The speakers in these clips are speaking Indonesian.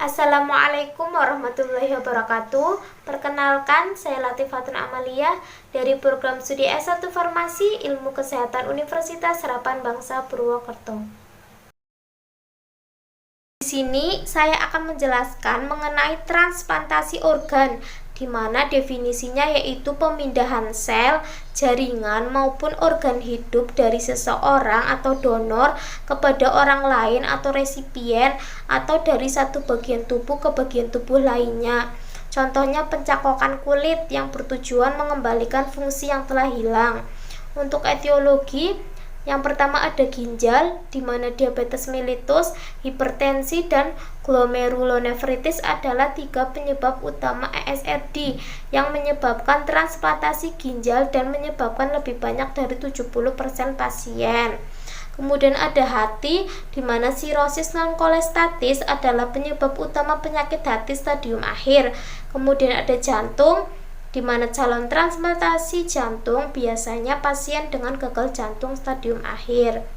Assalamualaikum warahmatullahi wabarakatuh. Perkenalkan, saya Latifatun Amalia dari program studi S1 Farmasi Ilmu Kesehatan Universitas Harapan Bangsa Purwokerto. Di sini saya akan menjelaskan mengenai transplantasi organ, di mana definisinya yaitu pemindahan sel, jaringan maupun organ hidup dari seseorang atau donor kepada orang lain atau resipien, atau dari satu bagian tubuh ke bagian tubuh lainnya. Contohnya pencakokan kulit yang bertujuan mengembalikan fungsi yang telah hilang. Untuk etiologi, yang pertama ada ginjal, di mana diabetes mellitus, hipertensi, dan glomerulonefritis adalah 3 penyebab utama ESRD yang menyebabkan transplantasi ginjal dan menyebabkan lebih banyak dari 70% pasien. Kemudian ada hati, di mana sirosis non-kolestatis adalah penyebab utama penyakit hati stadium akhir. Kemudian ada jantung, di mana calon transplantasi jantung biasanya pasien dengan gagal jantung stadium akhir.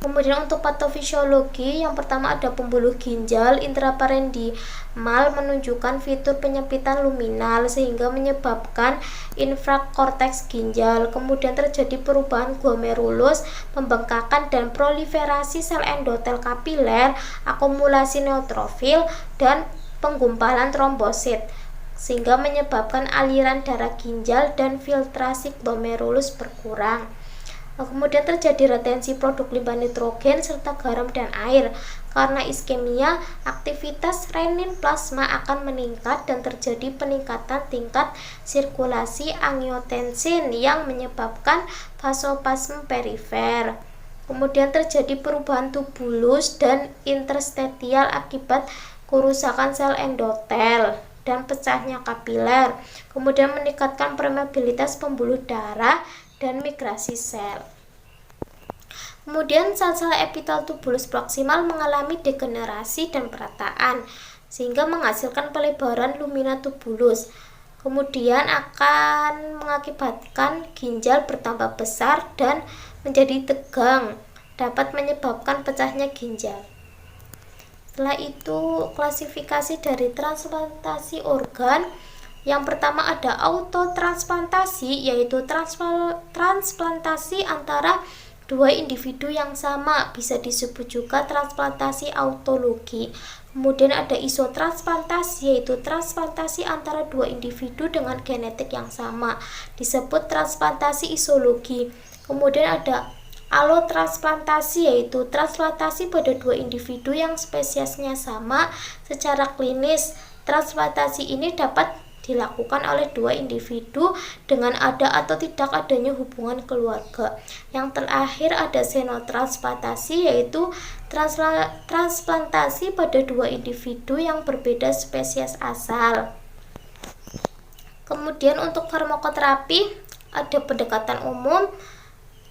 Kemudian untuk patofisiologi, yang pertama ada pembuluh ginjal intraparendimal menunjukkan fitur penyempitan luminal sehingga menyebabkan infrakorteks ginjal. Kemudian terjadi perubahan glomerulus, pembengkakan dan proliferasi sel endotel kapiler, akumulasi neutrofil dan penggumpalan trombosit, sehingga menyebabkan aliran darah ginjal dan filtrasi glomerulus berkurang. Kemudian terjadi retensi produk limpa nitrogen serta garam dan air. Karena iskemia, aktivitas renin plasma akan meningkat dan terjadi peningkatan tingkat sirkulasi angiotensin yang menyebabkan vasospasme perifer. Kemudian terjadi perubahan tubulus dan interstitial akibat kerusakan sel endotel dan pecahnya kapiler, kemudian meningkatkan permeabilitas pembuluh darah dan migrasi sel. Kemudian sel-sel epitel tubulus proksimal mengalami degenerasi dan perataan, sehingga menghasilkan pelebaran lumina tubulus. Kemudian akan mengakibatkan ginjal bertambah besar dan menjadi tegang, dapat menyebabkan pecahnya ginjal. Setelah itu, klasifikasi dari transplantasi organ. Yang pertama ada autotransplantasi, yaitu transplantasi antara dua individu yang sama, bisa disebut juga transplantasi autologi. Kemudian ada isotransplantasi, yaitu transplantasi antara dua individu dengan genetik yang sama, disebut transplantasi isologi. Kemudian ada allotransplantasi, yaitu transplantasi pada dua individu yang spesiesnya sama. Secara klinis, transplantasi ini dapat dilakukan oleh dua individu dengan ada atau tidak adanya hubungan keluarga. Yang terakhir ada xenotransplantasi, yaitu transplantasi pada dua individu yang berbeda spesies asal. Kemudian untuk farmakoterapi ada pendekatan umum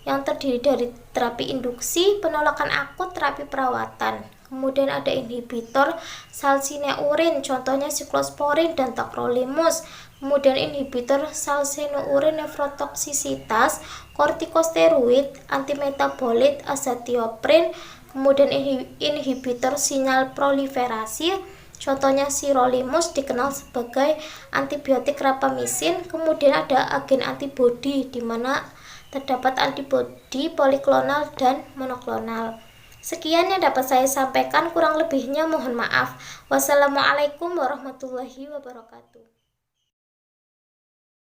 yang terdiri dari terapi induksi, penolakan akut, terapi perawatan. Kemudian ada inhibitor salsineurin, contohnya siklosporin dan tacrolimus. Kemudian inhibitor salsineurin nefrotoksisitas, kortikosteroid, antimetabolit, azathioprin. Kemudian inhibitor sinyal proliferasi, contohnya sirolimus, dikenal sebagai antibiotik rapamisin. Kemudian ada agen antibodi, di mana terdapat antibodi poliklonal dan monoklonal. Sekian yang dapat saya sampaikan, kurang lebihnya mohon maaf. Wassalamualaikum warahmatullahi wabarakatuh.